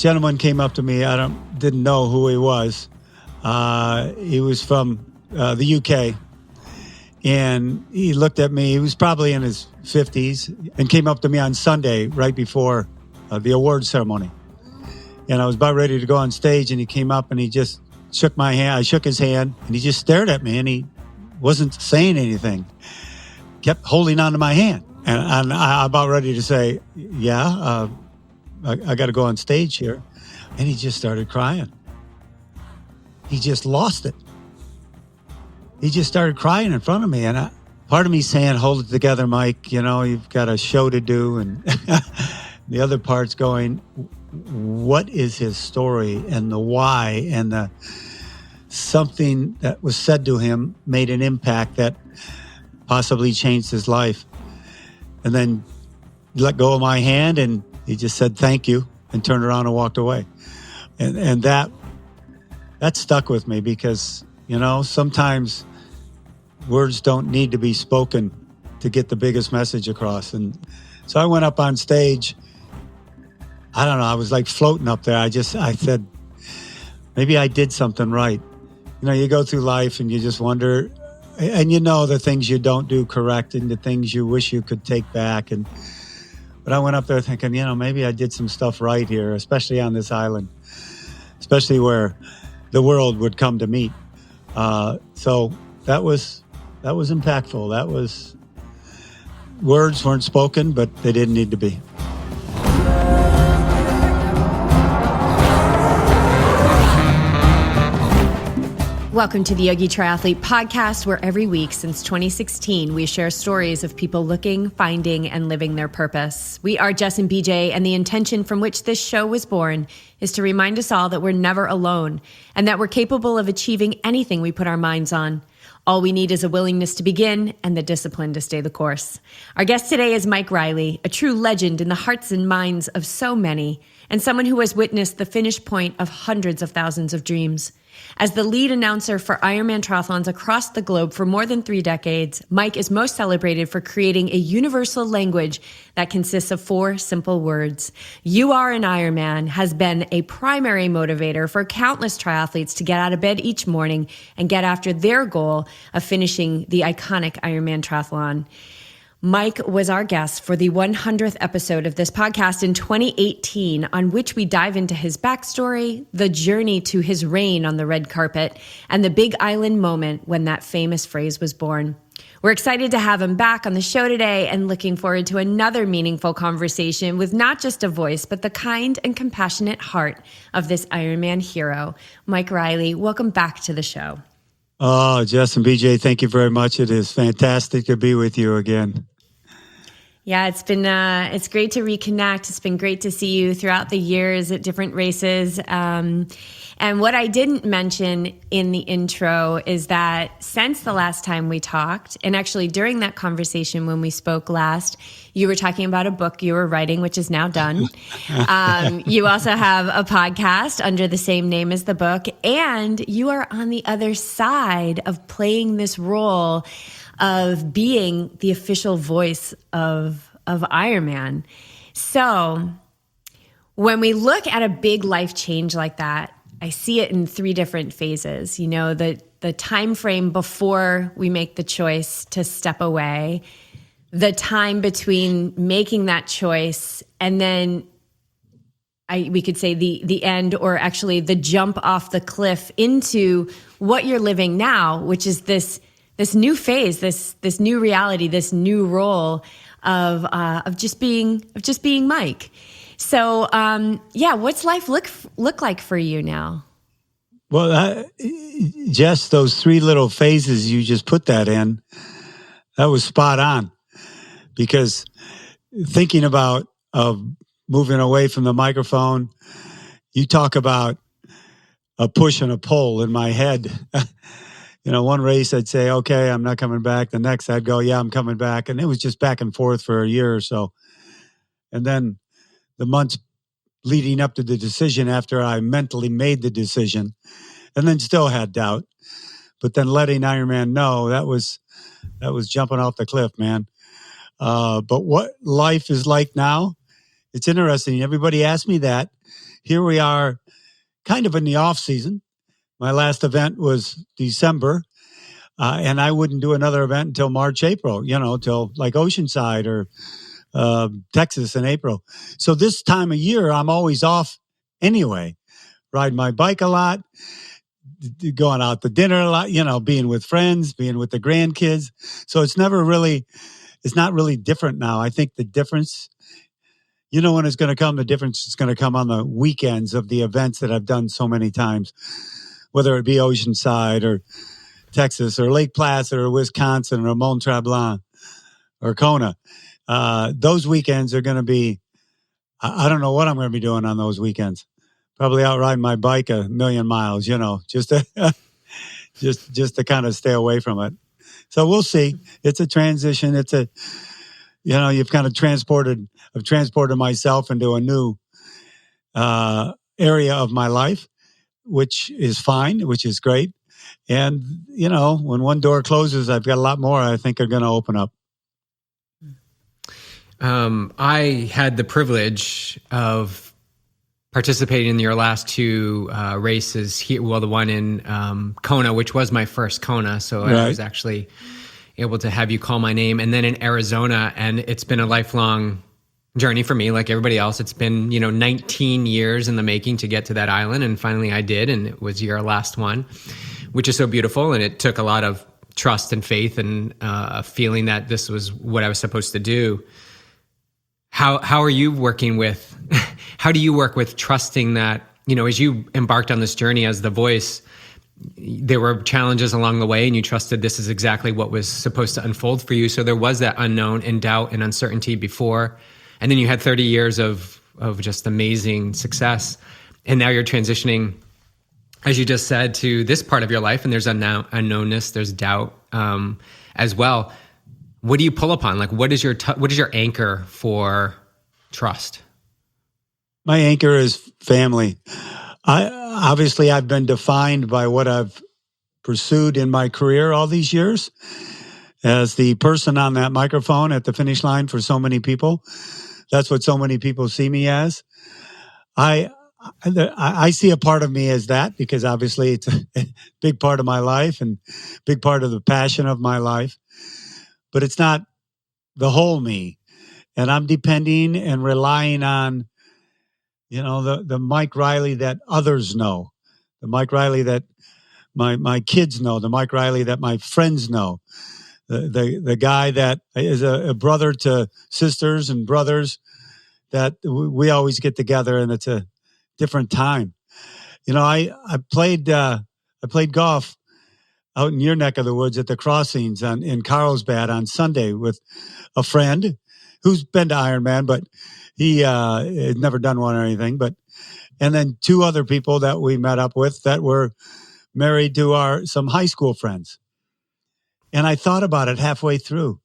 gentleman came up to me. Didn't know who he was. He was from the UK. And he looked at me. He was probably in his 50s and came up to me on Sunday right before the award ceremony. And I was about ready to go on stage, and he came up and he just shook my hand. I shook his hand, and he just stared at me, and he wasn't saying anything. Kept holding on to my hand. And I'm about ready to say, I got to go on stage here. And he just started crying. He just lost it. He just started crying in front of me. And part of me saying, hold it together, Mike. You know, you've got a show to do. And the other part's going, what is his story and the why and the something that was said to him made an impact that possibly changed his life. And then let go of my hand, and he just said, thank you, and turned around and walked away. And that stuck with me because, you know, sometimes words don't need to be spoken to get the biggest message across. And so I went up on stage. I don't know, I was like floating up there. I said, maybe I did something right. You know, you go through life and you just wonder, and you know the things you don't do correct and the things you wish you could take back. But I went up there thinking, you know, maybe I did some stuff right here, especially on this island, especially where the world would come to meet. So that was impactful. Words weren't spoken, but they didn't need to be. Welcome to the Yogi Triathlete Podcast, where every week since 2016, we share stories of people looking, finding, and living their purpose. We are Jess and BJ, and the intention from which this show was born is to remind us all that we're never alone and that we're capable of achieving anything we put our minds on. All we need is a willingness to begin and the discipline to stay the course. Our guest today is Mike Reilly, a true legend in the hearts and minds of so many, and someone who has witnessed the finish point of hundreds of thousands of dreams. As the lead announcer for Ironman triathlons across the globe for more than 3 decades, Mike is most celebrated for creating a universal language that consists of 4 simple words. You Are An Ironman has been a primary motivator for countless triathletes to get out of bed each morning and get after their goal of finishing the iconic Ironman triathlon. Mike was our guest for the 100th episode of this podcast in 2018, on which we dive into his backstory, the journey to his reign on the red carpet, and the big island moment when that famous phrase was born. We're excited to have him back on the show today and looking forward to another meaningful conversation with not just a voice, but the kind and compassionate heart of this Ironman hero. Mike Reilly, welcome back to the show. Oh, Jess and BJ, thank you very much. It is fantastic to be with you again. Yeah, it's great to reconnect. It's been great to see you throughout the years at different races. And what I didn't mention in the intro is that since the last time we talked, and actually during that conversation when we spoke last, you were talking about a book you were writing, which is now done. You also have a podcast under the same name as the book, and you are on the other side of playing this role of being the official voice of Ironman. So when we look at a big life change like that, I see it in 3 different phases. You know, the time frame before we make the choice to step away, the time between making that choice, and then we could say the end, or actually the jump off the cliff into what you're living now, which is this new phase, this new reality, this new role of just being Mike. So, what's life look like for you now? Well, Jess, those 3 little phases you just put that in, that was spot on. Because thinking about moving away from the microphone, you talk about a push and a pull in my head. You know, one race I'd say, okay, I'm not coming back. The next I'd go, yeah, I'm coming back. And it was just back and forth for a year or so. And then the months leading up to the decision after I mentally made the decision, and then still had doubt. But then letting Ironman know, that was jumping off the cliff, man. But what life is like now, it's interesting. Everybody asks me that. here we are kind of in the off season. My last event was December, and I wouldn't do another event until March, April, till like Oceanside or Texas in April. So this time of year, I'm always off anyway, riding my bike a lot, going out to dinner a lot, being with friends, being with the grandkids. So it's not really different now. I think the difference, when it's going to come, the difference is going to come on the weekends of the events that I've done so many times, whether it be Oceanside or Texas or Lake Placid or Wisconsin or Mont Tremblant or Kona. Those weekends are going to be, I don't know what I'm going to be doing on those weekends. Probably out riding my bike 1,000,000 miles, just to, just to kind of stay away from it. So we'll see. It's a transition. It's you've kind of transported myself into a new area of my life, which is fine, which is great. And, when one door closes, I've got a lot more I think are going to open up. I had the privilege of participating in your last two races here. Well, the one in Kona, which was my first Kona. So right. I was actually able to have you call my name. And then in Arizona, and it's been a lifelong journey for me, like everybody else. It's been, 19 years in the making to get to that island. And finally I did. And it was your last one, which is so beautiful. And it took a lot of trust and faith and a feeling that this was what I was supposed to do. How are you working with, how do you work with trusting that, as you embarked on this journey as the voice, there were challenges along the way and you trusted this is exactly what was supposed to unfold for you. So there was that unknown and doubt and uncertainty before. And then you had 30 years of just amazing success. And now you're transitioning, as you just said, to this part of your life. And there's unknownness, there's doubt as well. What do you pull upon? Like, what is your anchor for trust? My anchor is family. I've been defined by what I've pursued in my career all these years as the person on that microphone at the finish line for so many people. That's what so many people see me as. I see a part of me as that because obviously it's a big part of my life and big part of the passion of my life. But it's not the whole me. And I'm depending and relying on, the Mike Reilly that others know, the Mike Reilly that my kids know, the Mike Reilly that my friends know, the guy that is a brother to sisters and brothers that we always get together and it's a different time. I played golf out in your neck of the woods at the Crossings in Carlsbad on Sunday with a friend who's been to Ironman, but he had never done one or anything. And then two other people that we met up with that were married to some high school friends. And I thought about it halfway through.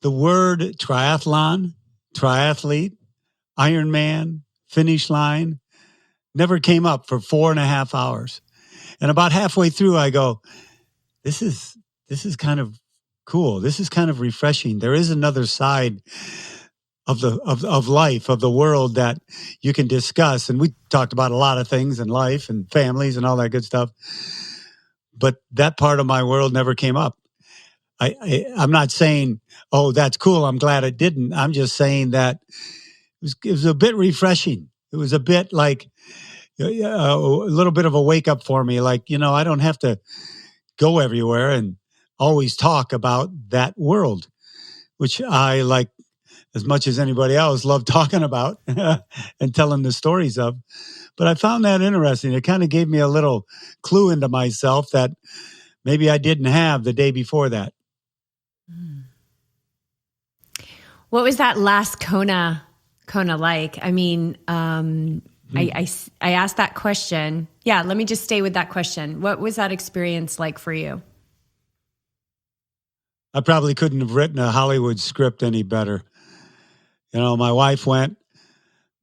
The word triathlon, triathlete, Ironman, finish line never came up for 4.5 hours. And about halfway through, I go, this is kind of cool. This is kind of refreshing. There is another side of life, of the world that you can discuss. And we talked about a lot of things in life and families and all that good stuff. But that part of my world never came up. I'm not saying, oh, that's cool. I'm glad it didn't. I'm just saying that it was a bit refreshing. It was a bit like a little bit of a wake up for me. Like, I don't have to go everywhere and always talk about that world, which I like as much as anybody else love talking about and telling the stories of. But I found that interesting. It kind of gave me a little clue into myself that maybe I didn't have the day before that. What was that last Kona like? I mean, I asked that question. Yeah, let me just stay with that question. What was that experience like for you? I probably couldn't have written a Hollywood script any better. My wife went,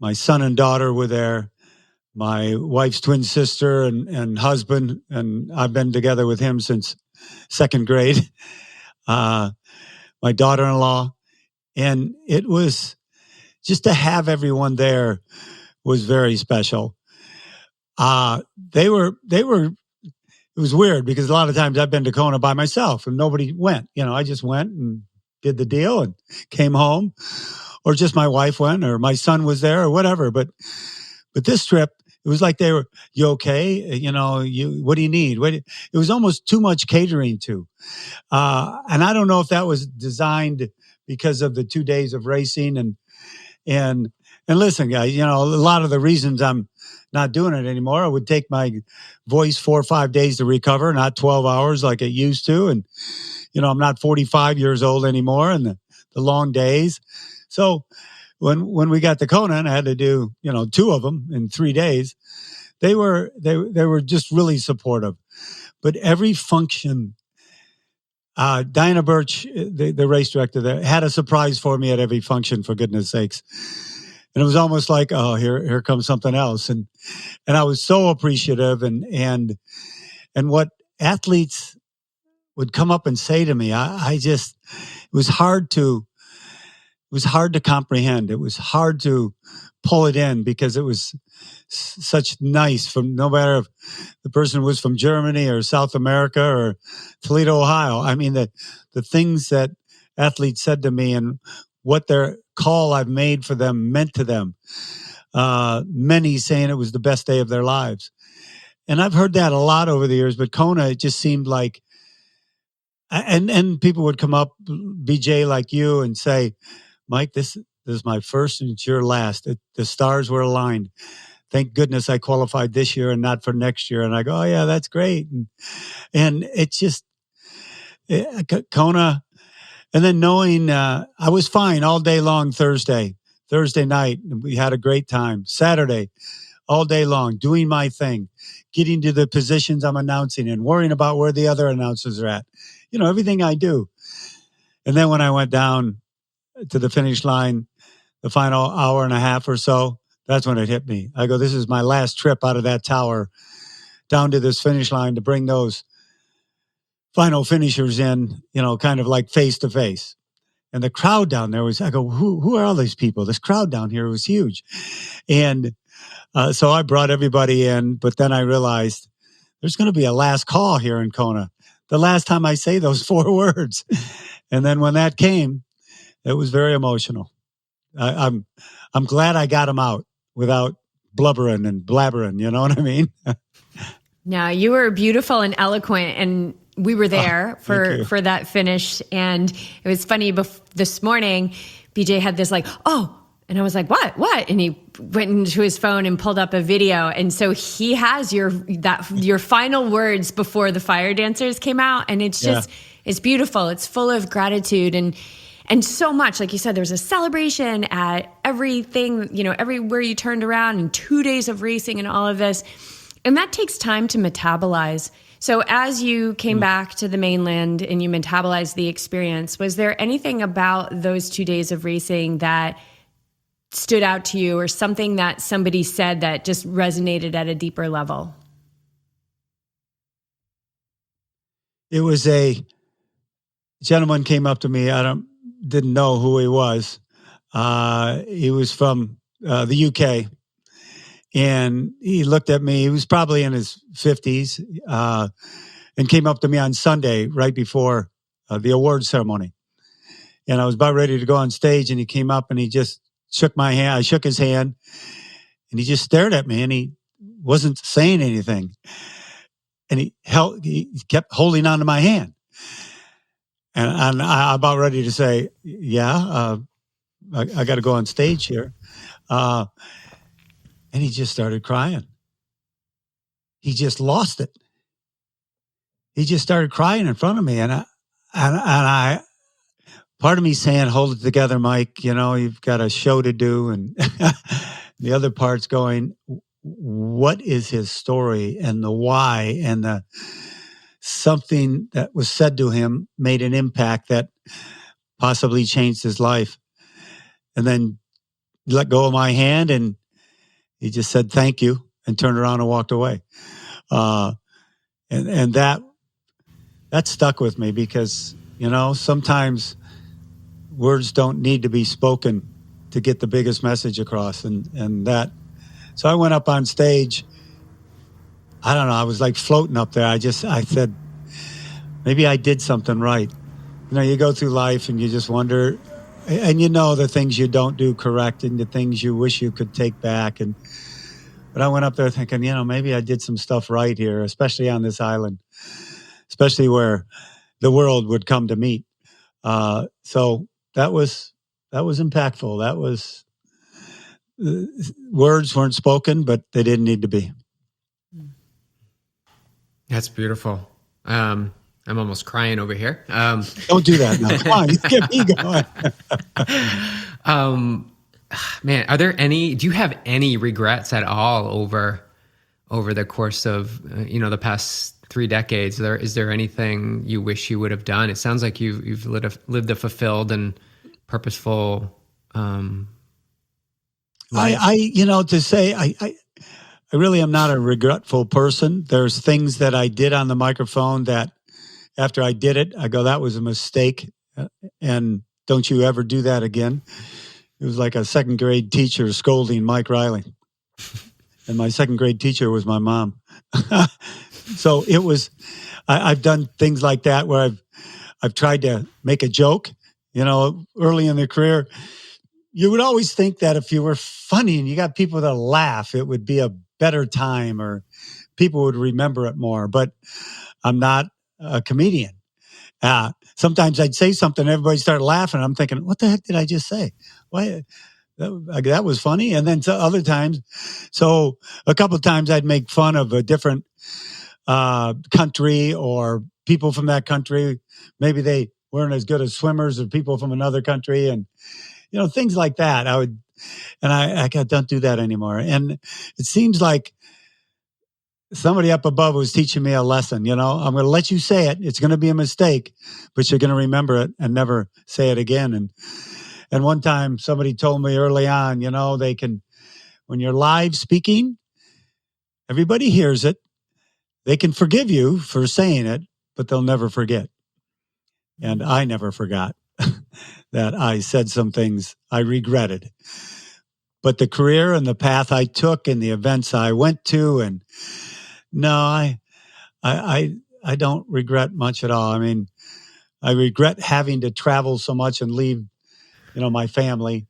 my son and daughter were there, my wife's twin sister and husband, and I've been together with him since second grade, my daughter-in-law. And it was just to have everyone there was very special. They were, it was weird because a lot of times I've been to Kona by myself and nobody went. I just went and did the deal and came home, or just my wife went, or my son was there, or whatever. But this trip, it was like they were, you okay? What do you need? It was almost too much catering to. And I don't know if that was designed because of the 2 days of racing and listen, guys, a lot of the reasons I'm not doing it anymore, I would take my voice 4 or 5 days to recover, not 12 hours like it used to. And, I'm not 45 years old anymore, and the long days. So when we got to Kona and I had to do, 2 of them in 3 days, they were just really supportive. But every function, Diana Birch, the race director there, had a surprise for me at every function, for goodness sakes. And it was almost like, oh, here comes something else. And I was so appreciative and what athletes would come up and say to me, it was hard to comprehend. It was hard to pull it in because it was such nice, from no matter if the person was from Germany or South America or Toledo, Ohio. I mean, the things that athletes said to me and what their call I've made for them meant to them. Many saying it was the best day of their lives. And I've heard that a lot over the years, but Kona, it just seemed like, and people would come up, BJ, like you, and say, Mike, this is my first and it's your last. The stars were aligned. Thank goodness I qualified this year and not for next year. And I go, oh yeah, that's great. And it's just Kona. And then knowing I was fine all day long Thursday night. We had a great time. Saturday, all day long, doing my thing, getting to the positions I'm announcing and worrying about where the other announcers are at. Everything I do. And then when I went down to the finish line, the final hour and a half or so, that's when it hit me. I go, this is my last trip out of that tower down to this finish line to bring those final finishers in, kind of like face to face. And the crowd down there I go, who are all these people? This crowd down here was huge. And so I brought everybody in, but then I realized there's going to be a last call here in Kona. The last time I say those 4 words. And then when that came, it was very emotional. I'm glad I got them out without blubbering and blabbering. You know what I mean? No, you were beautiful and eloquent, and we were there for that finish. And it was funny. This morning, BJ had this like, oh, and I was like, what? And he went into his phone and pulled up a video. And so he has your final words before the fire dancers came out. And it's just, it's beautiful. It's full of gratitude and so much, like you said, there was a celebration at everything, everywhere you turned around, and 2 days of racing and all of this. And that takes time to metabolize. So as you came back to the mainland and you metabolized the experience, was there anything about those 2 days of racing that stood out to you, or something that somebody said that just resonated at a deeper level? It was a gentleman came up to me. Didn't know who he was. He was from the UK. And he looked at me. He was probably in his 50s, and came up to me on Sunday right before the award ceremony. And I was about ready to go on stage, and he came up and he just shook my hand. I shook his hand, and he just stared at me, and he wasn't saying anything. And he kept holding on to my hand. And I'm about ready to say, I got to go on stage here. And he just started crying. He just lost it. He just started crying in front of me. And I part of me saying, hold it together, Mike. You've got a show to do. And the other part's going, what is his story and the why, and the something that was said to him made an impact that possibly changed his life. And then let go of my hand, and he just said, thank you, and turned around and walked away. And that stuck with me because, sometimes words don't need to be spoken to get the biggest message across. And that So I went up on stage. I don't know. I was like floating up there. I said, maybe I did something right. You go through life and you just wonder, and the things you don't do correct and the things you wish you could take back. But I went up there thinking, maybe I did some stuff right here, especially on this island, especially where the world would come to meet. So that was impactful. That was, words weren't spoken, but they didn't need to be. That's beautiful. I'm almost crying over here. Don't do that now. Come on, you get me going. Man, do you have any regrets at all over the course of, the past 3 decades? Is there anything you wish you would have done? It sounds like you've lived a fulfilled and purposeful life. I really am not a regretful person. There's things that I did on the microphone that after I did it, I go, that was a mistake. And don't you ever do that again. It was like a second grade teacher scolding Mike Reilly. And my second grade teacher was my mom. So it was, I've done things like that where I've tried to make a joke, early in the career. You would always think that if you were funny and you got people to laugh, it would be a better time or people would remember it more. But I'm not a comedian. Sometimes I'd say something, everybody started laughing. I'm thinking, what the heck did I just say? Why? That was funny. And then other times, so a couple of times I'd make fun of a different country or people from that country. Maybe they weren't as good as swimmers or people from another country. And, things like that. I don't do that anymore. And it seems like somebody up above was teaching me a lesson. I'm going to let you say it. It's going to be a mistake, but you're going to remember it and never say it again. And one time somebody told me early on, they can, when you're live speaking, everybody hears it. They can forgive you for saying it, but they'll never forget. And I never forgot that I said some things I regretted. But the career and the path I took and the events I went to, and no, I don't regret much at all. I mean, I regret having to travel so much and leave, my family.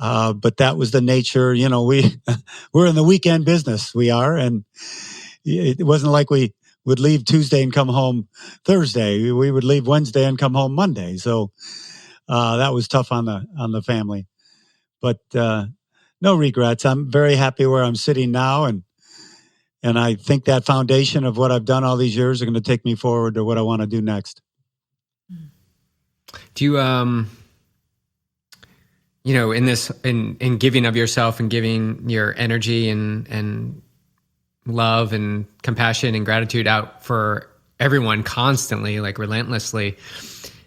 But that was the nature, we're in the weekend business. We are. And it wasn't like we would leave Tuesday and come home Thursday. We would leave Wednesday and come home Monday. So that was tough on the family. But no regrets. I'm very happy where I'm sitting now. And I think that foundation of what I've done all these years are going to take me forward to what I want to do next. Do you, in giving of yourself and giving your energy and love and compassion and gratitude out for everyone constantly, like relentlessly,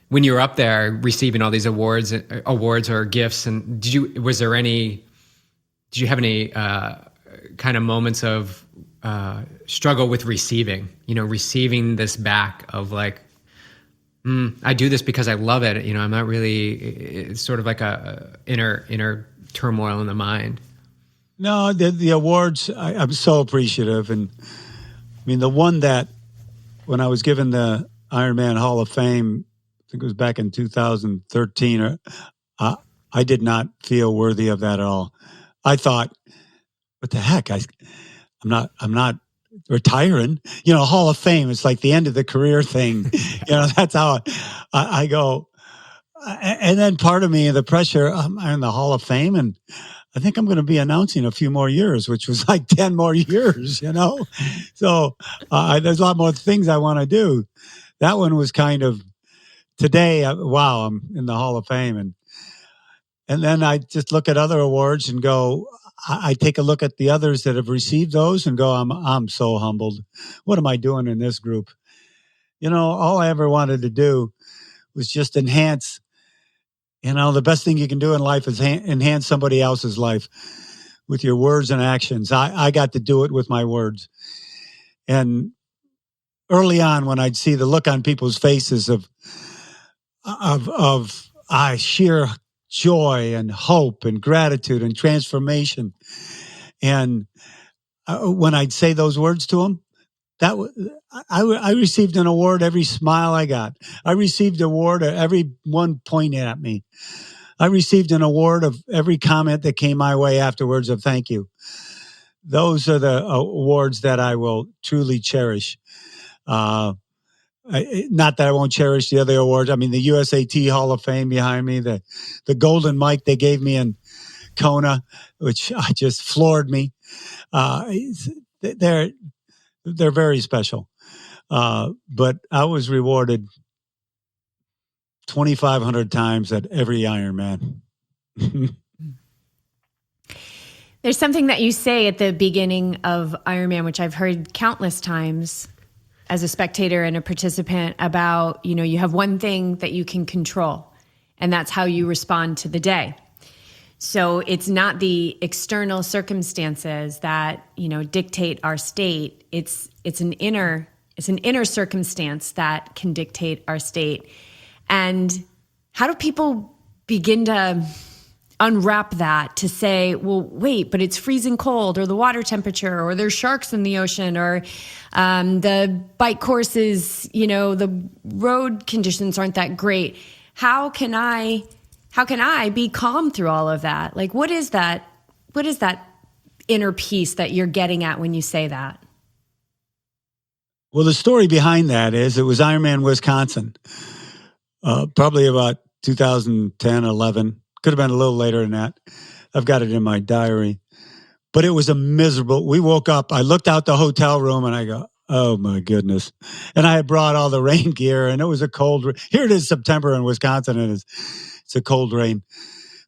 when you were up there receiving all these awards or gifts, and did you have any kind of moments of struggle with receiving this back of like, I do this because I love it. I'm not really, it's sort of like a inner turmoil in the mind. No, the awards, I'm so appreciative. And I mean, the one that when I was given the Ironman Hall of Fame, I think it was back in 2013, I did not feel worthy of that at all. I thought, what the heck? I'm not retiring, Hall of Fame. It's like the end of the career thing. That's how I go. And then part of me, the pressure, I'm in the Hall of Fame and I think I'm going to be announcing a few more years, which was like 10 more years, So there's a lot more things I want to do. That one was kind of today. Wow, I'm in the Hall of Fame. And then I just look at other awards and go, I take a look at the others that have received those and go, I'm so humbled. What am I doing in this group? All I ever wanted to do was just enhance. The best thing you can do in life is enhance somebody else's life with your words and actions. I got to do it with my words. And early on, when I'd see the look on people's faces of sheer joy and hope and gratitude and transformation, And when I'd say those words to them, I received an award every smile I got. I received an award of everyone pointing at me. I received an award of every comment that came my way afterwards of thank you. Those are the awards that I will truly cherish. Not that I won't cherish the other awards. I mean, the USAT Hall of Fame behind me, the Golden Mike they gave me in Kona, which just floored me. They're very special. But I was rewarded 2,500 times at every Ironman. There's something that you say at the beginning of Ironman, which I've heard countless times as a spectator and a participant about, you have one thing that you can control, and that's how you respond to the day. So it's not the external circumstances that, dictate our state. It's an inner circumstance that can dictate our state. And how do people begin to unwrap that to say, well, wait, but it's freezing cold, or the water temperature, or there's sharks in the ocean, or the bike courses, the road conditions aren't that great. How can I be calm through all of that? Like, what is that inner peace that you're getting at when you say that? Well, the story behind that is it was Ironman Wisconsin, probably about 2010, 11. Could have been a little later than that. I've got it in my diary. But it was a miserable. We woke up. I looked out the hotel room and I go, oh my goodness. And I had brought all the rain gear, and it was a cold. Here it is, September in Wisconsin, and it's a cold rain.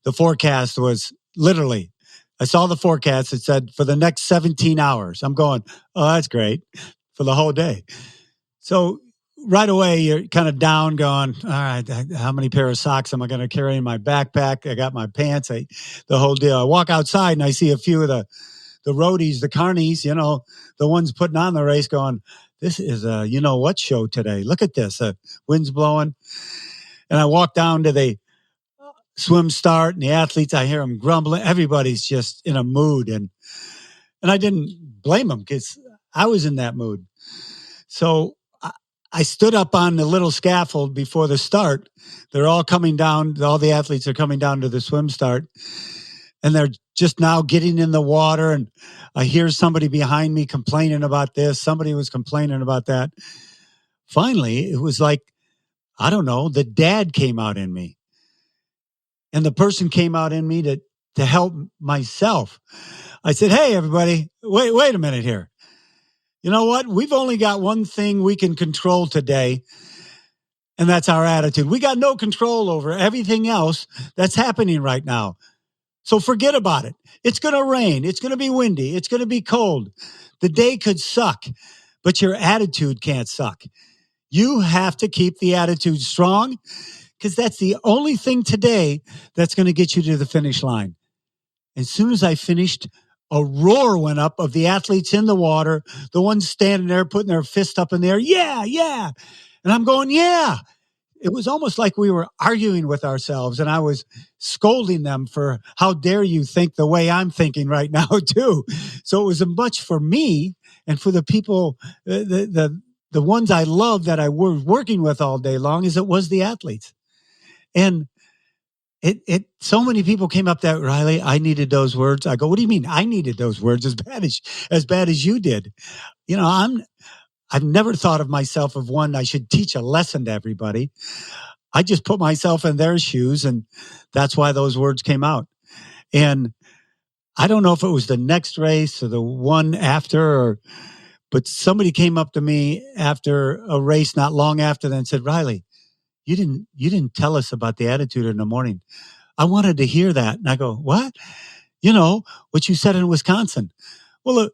The forecast was literally, I saw the forecast. It said for the next 17 hours. I'm going, oh, that's great, for the whole day. So right away, you're kind of down going, all right, how many pair of socks am I going to carry in my backpack? I got my pants, the whole deal. I walk outside and I see a few of the roadies, the carnies, the ones putting on the race going, this is a what show today. Look at this. Wind's blowing. And I walk down to the swim start, and the athletes, I hear them grumbling. Everybody's just in a mood. And I didn't blame them because I was in that mood. So I stood up on the little scaffold before the start. They're all coming down. All the athletes are coming down to the swim start. And they're just now getting in the water. And I hear somebody behind me complaining about this. Somebody was complaining about that. Finally, it was like, I don't know, the dad came out in me. And the person came out in me to help myself. I said, hey, everybody, wait a minute here. You know what? We've only got one thing we can control today, and that's our attitude. We got no control over everything else that's happening right now. So forget about it. It's going to rain. It's going to be windy. It's going to be cold. The day could suck, but your attitude can't suck. You have to keep the attitude strong, because that's the only thing today that's going to get you to the finish line. As soon as I finished, a roar went up of the athletes in the water, the ones standing there putting their fist up in the air. Yeah, yeah. And I'm going, yeah. It was almost like we were arguing with ourselves, and I was scolding them for how dare you think the way I'm thinking right now too. So it was as much for me and for the people, the ones I love that I was working with all day long, as it was the athletes. And so many people came up that, Reilly, I needed those words. I go, what do you mean I needed those words as bad as you did? I've never thought of myself of one I should teach a lesson to everybody. I just put myself in their shoes, and that's why those words came out. And I don't know if it was the next race or the one after, but somebody came up to me after a race not long after that and said, Reilly, you didn't tell us about the attitude in the morning. I wanted to hear that. And I go, what? What you said in Wisconsin. Well,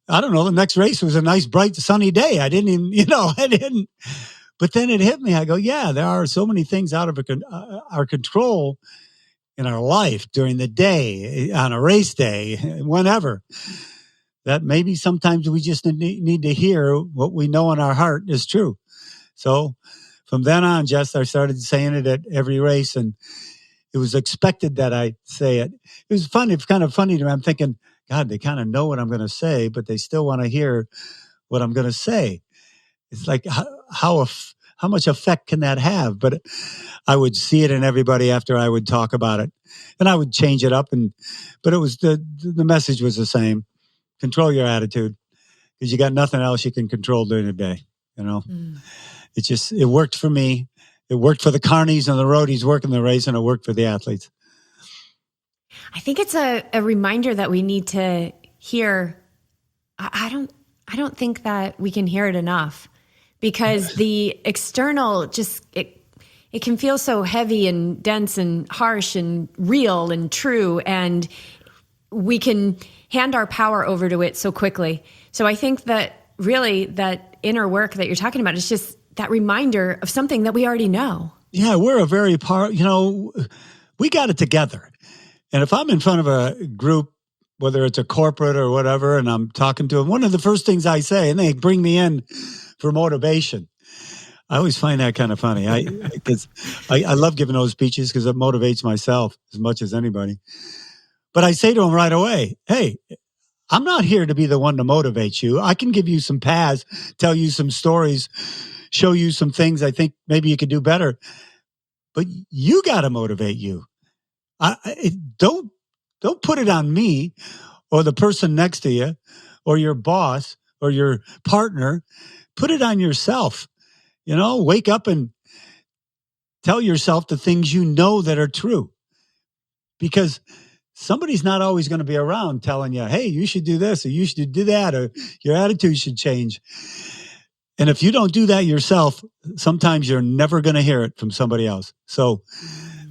I don't know. The next race was a nice, bright, sunny day. I didn't even, but then it hit me. I go, yeah, there are so many things out of our control in our life during the day, on a race day, whenever, that maybe sometimes we just need to hear what we know in our heart is true. So from then on, Jess, I started saying it at every race, and it was expected that I say it. It was fun. It's kind of funny to me. I'm thinking, God, they kind of know what I'm going to say, but they still want to hear what I'm going to say. It's like, how much effect can that have? But I would see it in everybody after I would talk about it, and I would change it up. But it was the message was the same: control your attitude, because you got nothing else you can control during the day. It worked for me. It worked for the carnies and the roadies working the race, and it worked for the athletes. I think it's a reminder that we need to hear. I don't think that we can hear it enough, because the external it can feel so heavy and dense and harsh and real and true, and we can hand our power over to it so quickly. So I think that really that inner work that you're talking about is just that reminder of something that we already know. Yeah, we're a very we got it together. And if I'm in front of a group, whether it's a corporate or whatever, and I'm talking to them, one of the first things I say, and they bring me in for motivation. I always find that kind of funny. Because I love giving those speeches because it motivates myself as much as anybody. But I say to them right away, hey, I'm not here to be the one to motivate you. I can give you some paths, tell you some stories, show you some things I think maybe you could do better. But you got to motivate you. Don't put it on me or the person next to you or your boss or your partner. Put it on yourself. Wake up and tell yourself the things you know that are true. Because somebody's not always going to be around telling you, hey, you should do this or you should do that or your attitude should change. And if you don't do that yourself, sometimes you're never going to hear it from somebody else. So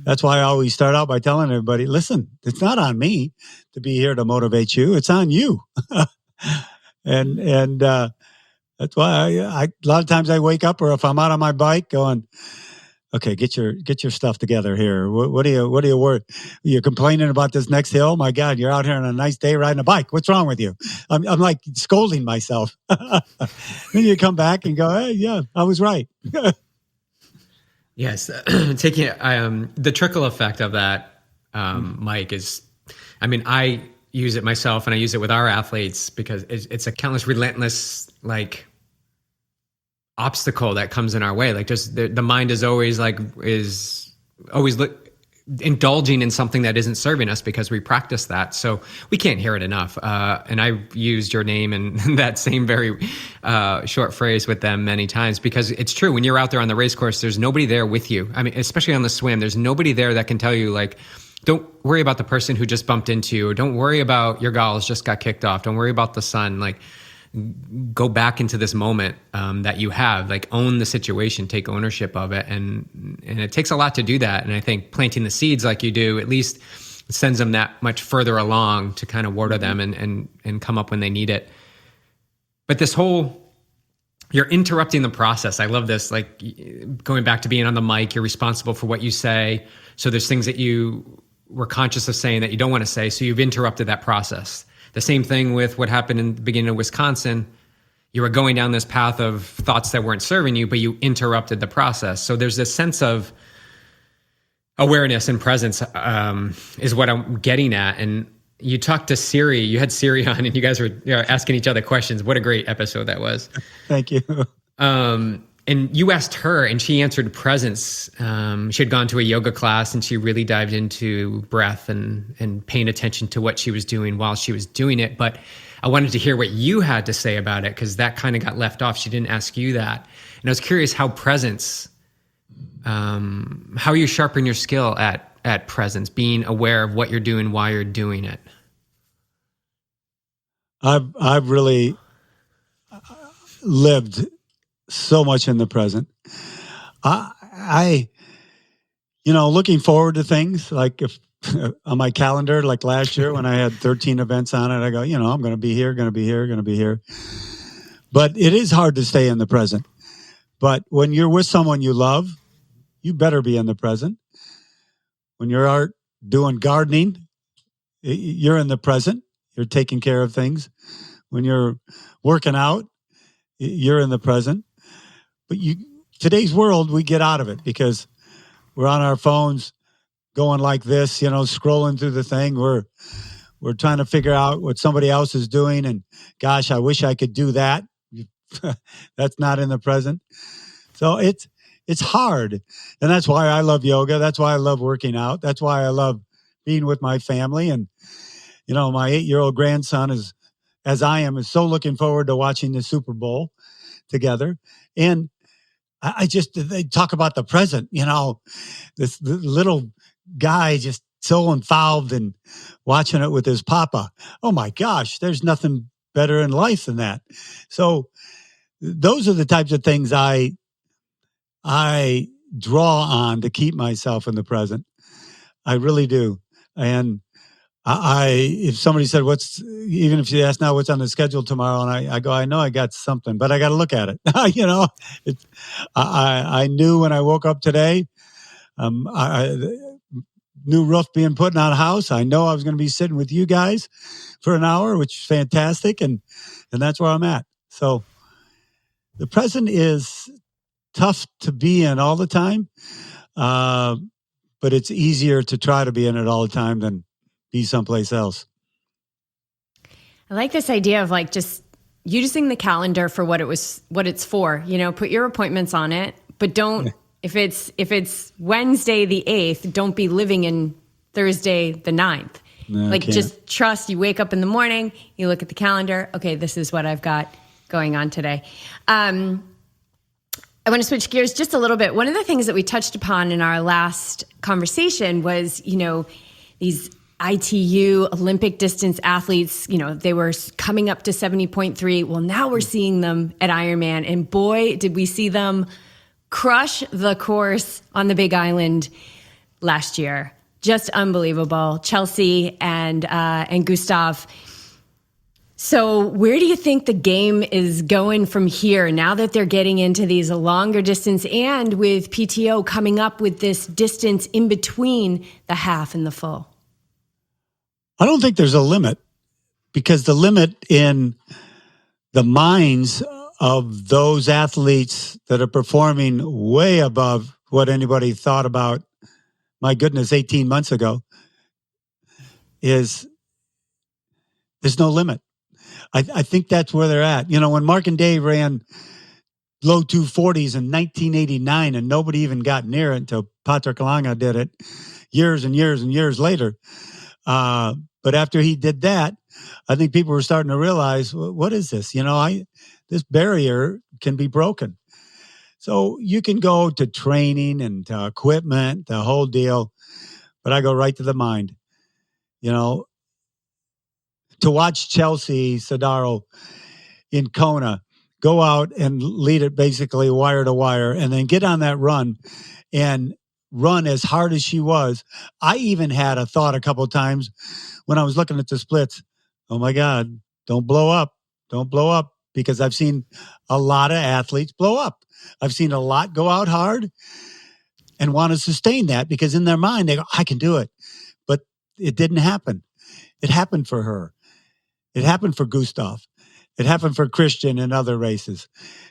that's why I always start out by telling everybody, listen, it's not on me to be here to motivate you. It's on you. and that's why a lot of times I wake up, or if I'm out on my bike going, okay, get your stuff together here. What are you worried? You're complaining about this next hill? My God, you're out here on a nice day riding a bike. What's wrong with you? I'm like scolding myself. Then you come back and go, hey, yeah, I was right. Yes, taking the trickle effect of that, Mike, is, I use it myself and I use it with our athletes because it's a countless, relentless, obstacle that comes in our way. Just the mind is always indulging in something that isn't serving us because we practice that. So we can't hear it enough. And I've used your name and that same very short phrase with them many times, because it's true. When you're out there on the race course, there's nobody there with you. Especially on the swim, there's nobody there that can tell you, don't worry about the person who just bumped into you, or don't worry about your goggles just got kicked off. Don't worry about the sun. Go back into this moment that you have, own the situation, take ownership of it. And it takes a lot to do that. And I think planting the seeds like you do, at least sends them that much further along to kind of water them and come up when they need it. But this whole, you're interrupting the process. I love this, going back to being on the mic, you're responsible for what you say. So there's things that you were conscious of saying that you don't want to say. So you've interrupted that process. The same thing with what happened in the beginning of Wisconsin. You were going down this path of thoughts that weren't serving you, but you interrupted the process. So there's this sense of awareness and presence is what I'm getting at. And you talked to Siri. You had Siri on, and you guys were asking each other questions. What a great episode that was. Thank you. And you asked her, and she answered presence. She had gone to a yoga class, and she really dived into breath and paying attention to what she was doing while she was doing it. But I wanted to hear what you had to say about it, because that kind of got left off. She didn't ask you that. And I was curious how presence, how you sharpen your skill at presence, being aware of what you're doing while you're doing it. I've really lived so much in the present. I looking forward to things, like if on my calendar, like last year when I had 13 events on it, I go, I'm going to be here, going to be here, going to be here. But it is hard to stay in the present. But when you're with someone you love, you better be in the present. When you're out doing gardening, you're in the present. You're taking care of things. When you're working out, you're in the present. But today's world, we get out of it because we're on our phones going like this, scrolling through the thing. We're we're trying to figure out what somebody else is doing. And gosh, I wish I could do that. That's not in the present. So it's hard. And that's why I love yoga. That's why I love working out. That's why I love being with my family. And, my 8-year-old grandson is, as I am, is so looking forward to watching the Super Bowl together. And they talk about the present, the little guy just so involved in watching it with his papa. Oh my gosh, there's nothing better in life than that. So those are the types of things I draw on to keep myself in the present. I really do. And if somebody said, even if you ask now what's on the schedule tomorrow, and I go, I know I got something, but I got to look at it. I knew when I woke up today, new roof being put on a house. I know I was going to be sitting with you guys for an hour, which is fantastic. And that's where I'm at. So the present is tough to be in all the time. But it's easier to try to be in it all the time than be someplace else. I like this idea of just using the calendar for what it's for. Put your appointments on it, but don't. If it's Wednesday the 8th, don't be living in Thursday the 9th. No, just trust. You wake up in the morning, you look at the calendar. Okay, this is what I've got going on today. I want to switch gears just a little bit. One of the things that we touched upon in our last conversation was, these ITU Olympic distance athletes, they were coming up to 70.3. Well, now we're seeing them at Ironman. And boy, did we see them crush the course on the Big Island last year. Just unbelievable. Chelsea and Gustav. So where do you think the game is going from here now that they're getting into these longer distance and with PTO coming up with this distance in between the half and the full? I don't think there's a limit, because the limit in the minds of those athletes that are performing way above what anybody thought about, my goodness, 18 months ago, is there's no limit. I think that's where they're at. When Mark and Dave ran low 240s in 1989 and nobody even got near it until Patrick Lange did it years and years and years later. But after he did that, I think people were starting to realize, what is this? This barrier can be broken. So you can go to training and to equipment, the whole deal, but I go right to the mind. To watch Chelsea Sodaro in Kona go out and lead it basically wire to wire and then get on that run and run as hard as she was. I even had a thought a couple of times when I was looking at the splits. Oh my God, don't blow up. Don't blow up, because I've seen a lot of athletes blow up. I've seen a lot go out hard and want to sustain that because in their mind, they go, I can do it. But it didn't happen. It happened for her. It happened for Gustav. It happened for Christian in other races.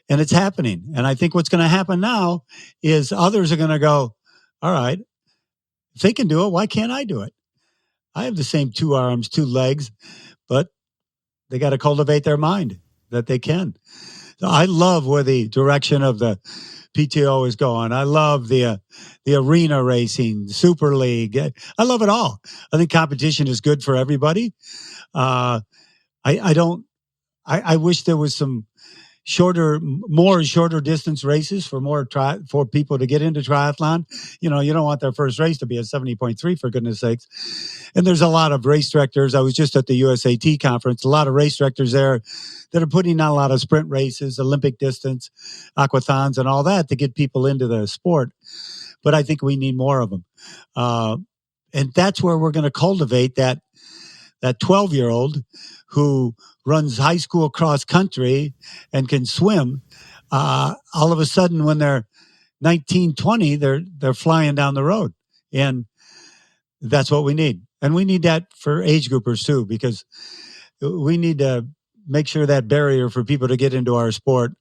And it's happening. And I think what's going to happen now is others are going to go, all right, if they can do it, why can't I do it? I have the same 2 arms, 2 legs, but they got to cultivate their mind that they can. So I love where the direction of the PTO is going. I love the arena racing, Super League. I love it all. I think competition is good for everybody. I wish there was some more shorter distance races for people to get into triathlon. You don't want their first race to be a 70.3, for goodness sakes. And there's a lot of race directors. I was just at the USAT conference, a lot of race directors there that are putting on a lot of sprint races, Olympic distance, aquathons and all that to get people into the sport. But I think we need more of them. And that's where we're going to cultivate that 12-year-old who runs high school cross country and can swim. All of a sudden, when they're 19, 20, they're flying down the road. And that's what we need. And we need that for age groupers too, because we need to make sure that barrier for people to get into our sport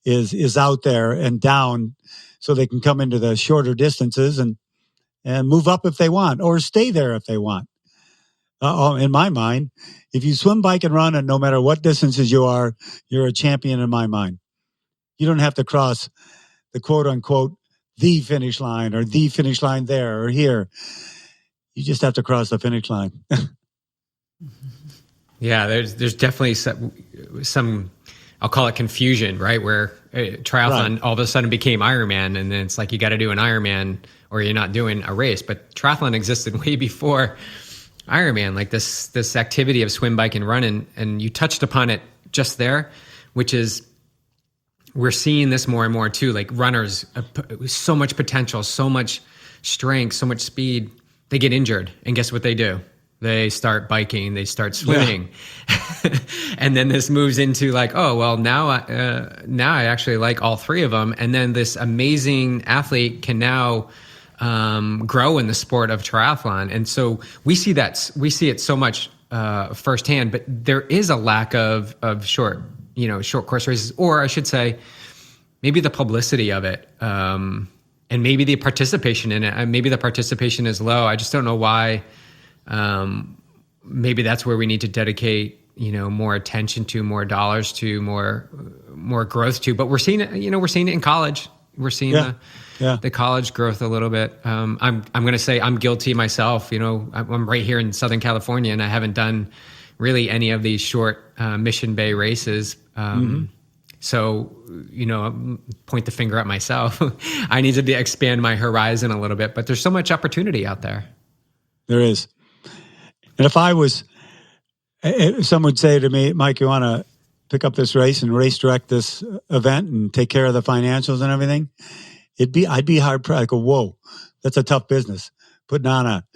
is out there and down so they can come into the shorter distances and move up if they want or stay there if they want. in my mind, if you swim, bike, and run, and no matter what distances you are, you're a champion in my mind. You don't have to cross the quote unquote the finish line or the finish line there or here. You just have to cross the finish line. Yeah, there's definitely some I'll call it confusion, right? Where triathlon all of a sudden became Ironman, and then it's like you got to do an Ironman or you're not doing a race. But triathlon existed way before Ironman, like this activity of swim, bike, and run, and you touched upon it just there, which is we're seeing this more and more too. Like runners, so much potential, so much strength, so much speed, they get injured, and guess what they do? They start biking, they start swimming. Yeah. And then this moves into like, oh, well, now I actually like all three of them. And then this amazing athlete can now grow in the sport of triathlon. And so we see it so much firsthand, but there is a lack of short course races, or I should say maybe the publicity of it. And maybe the participation in it, maybe the participation is low. I just don't know why. Maybe that's where we need to dedicate, more attention to, more dollars to, more growth to. But we're seeing it, we're seeing it in college. We're seeing the college growth a little bit. I'm going to say I'm guilty myself. I'm right here in Southern California, and I haven't done really any of these short Mission Bay races. So, point the finger at myself. I need to expand my horizon a little bit, but there's so much opportunity out there. There is. And if someone would say to me, Mike, you want to pick up this race and race direct this event and take care of the financials and everything, I'd be hard pressed. I go, whoa, that's a tough business. Putting on a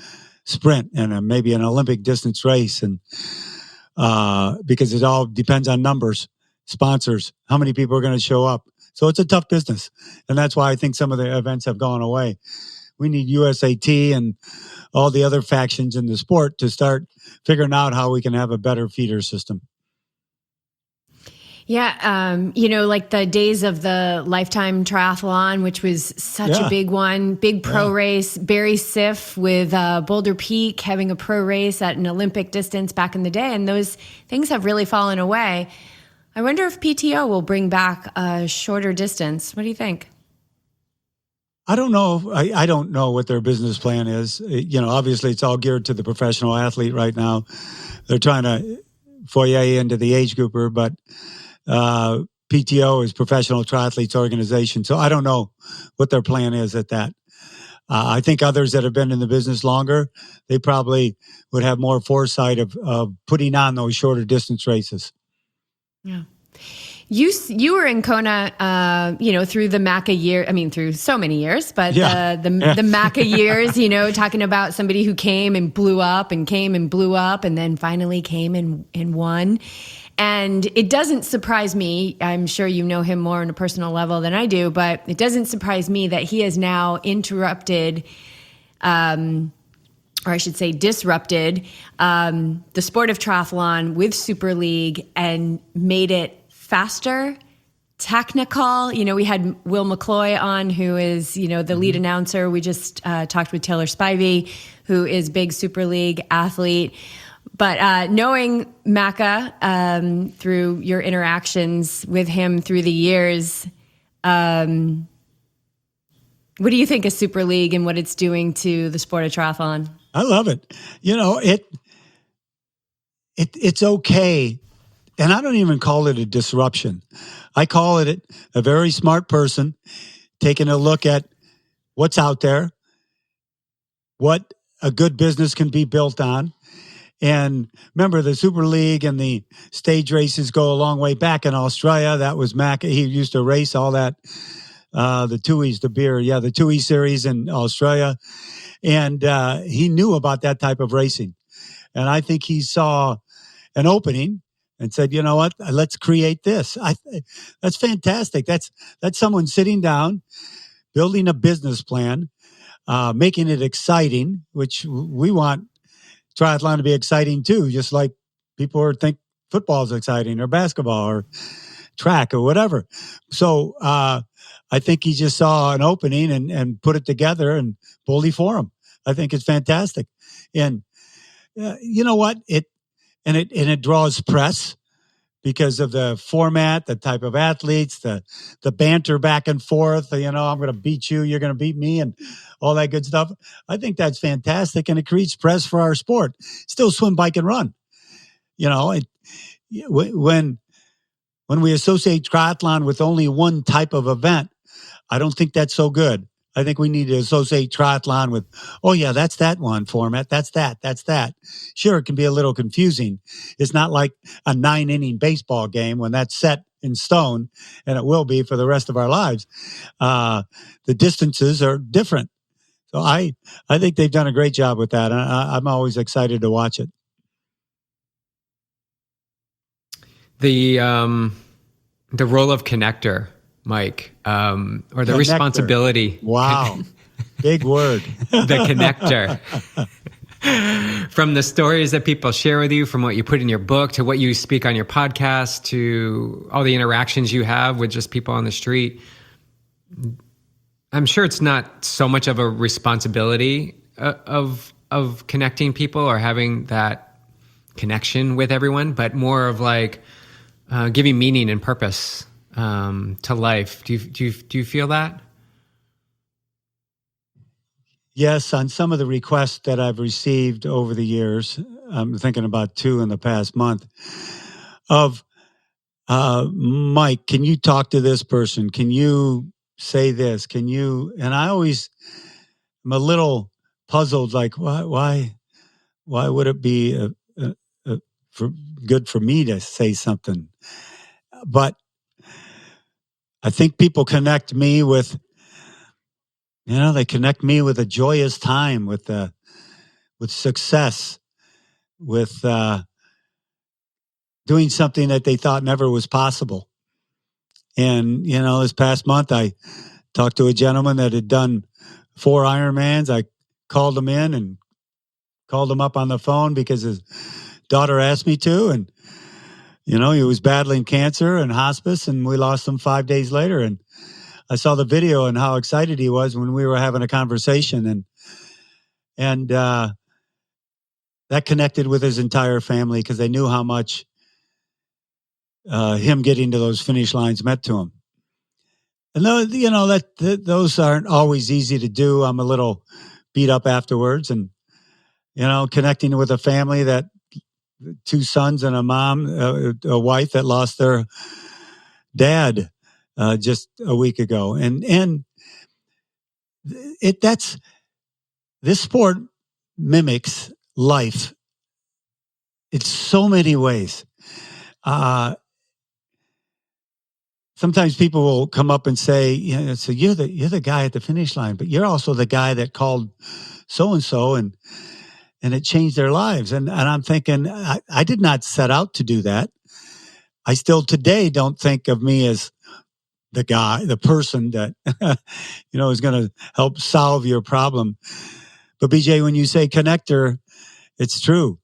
sprint and maybe an Olympic distance race, and because it all depends on numbers, sponsors, how many people are going to show up. So it's a tough business, and that's why I think some of the events have gone away. We need USAT and all the other factions in the sport to start figuring out how we can have a better feeder system. Yeah. Like the days of the Lifetime Triathlon, which was such a big one, big pro race, Barry Siff with Boulder Peak having a pro race at an Olympic distance back in the day. And those things have really fallen away. I wonder if PTO will bring back a shorter distance. What do you think? I don't know. I don't know what their business plan is. Obviously it's all geared to the professional athlete right now. They're trying to foyer into the age grouper, but PTO is Professional Triathletes Organization. So I don't know what their plan is at that. I think others that have been in the business longer, they probably would have more foresight of putting on those shorter distance races. Yeah. You were in Kona, through the Maca year. I mean, through so many years, but the Maca years. Talking about somebody who came and blew up, and then finally came and won. And it doesn't surprise me. I'm sure you know him more on a personal level than I do, but it doesn't surprise me that he has now interrupted, or I should say disrupted, the sport of triathlon with Super League and made it faster, technical. We had Will McCloy on, who is, the lead announcer. We just talked with Taylor Spivey, who is big Super League athlete. But knowing Maca through your interactions with him through the years, what do you think of Super League and what it's doing to the sport of triathlon? I love it. It's okay. And I don't even call it a disruption. I call it a very smart person taking a look at what's out there, what a good business can be built on. And remember, the Super League and the stage races go a long way back in Australia. That was Mac. He used to race all that, the Tui's, the beer. Yeah, the Tui series in Australia. And he knew about that type of racing. And I think he saw an opening and said, you know what, let's create this. That's fantastic. That's someone sitting down, building a business plan, making it exciting, which we want triathlon to be exciting too, just like people think football is exciting or basketball or track or whatever. So I think he just saw an opening and put it together and bully for him. I think it's fantastic. And you know what? It draws press because of the format, the type of athletes, the banter back and forth. I'm going to beat you, you're going to beat me, and all that good stuff. I think that's fantastic, and it creates press for our sport. Still swim, bike, and run. When we associate triathlon with only one type of event, I don't think that's so good. I think we need to associate triathlon with, oh yeah, that's that one format. That's that. Sure, it can be a little confusing. It's not like a 9-inning baseball game when that's set in stone, and it will be for the rest of our lives. The distances are different. So I think they've done a great job with that. I'm always excited to watch it. The role of connector, Mike, or the responsibility. Wow. Big word. The connector. From the stories that people share with you, from what you put in your book, to what you speak on your podcast, to all the interactions you have with just people on the street, I'm sure it's not so much of a responsibility of connecting people or having that connection with everyone, but more of like giving meaning and purpose to life. Do you feel that? Yes, on some of the requests that I've received over the years, I'm thinking about 2 in the past month, of Mike, can you talk to this person? Can you say this? Can you? And I always am a little puzzled, like why would it be good for me to say something? But I think people connect me with. They connect me with a joyous time, with success, with doing something that they thought never was possible. And, this past month, I talked to a gentleman that had done 4 Ironmans. I called him in and called him up on the phone because his daughter asked me to. And, he was battling cancer and hospice, and we lost him 5 days later. And I saw the video and how excited he was when we were having a conversation, and that connected with his entire family because they knew how much him getting to those finish lines meant to him. And those aren't always easy to do. I'm a little beat up afterwards, and connecting with a family that 2 sons and a mom, a wife that lost their dad just a week ago, and this sport mimics life in so many ways. Sometimes people will come up and say, so you're the guy at the finish line, but you're also the guy that called so-and-so and it changed their lives. And I'm thinking, I did not set out to do that. I still today don't think of me as the person that, is going to help solve your problem. But BJ, when you say connector, it's true.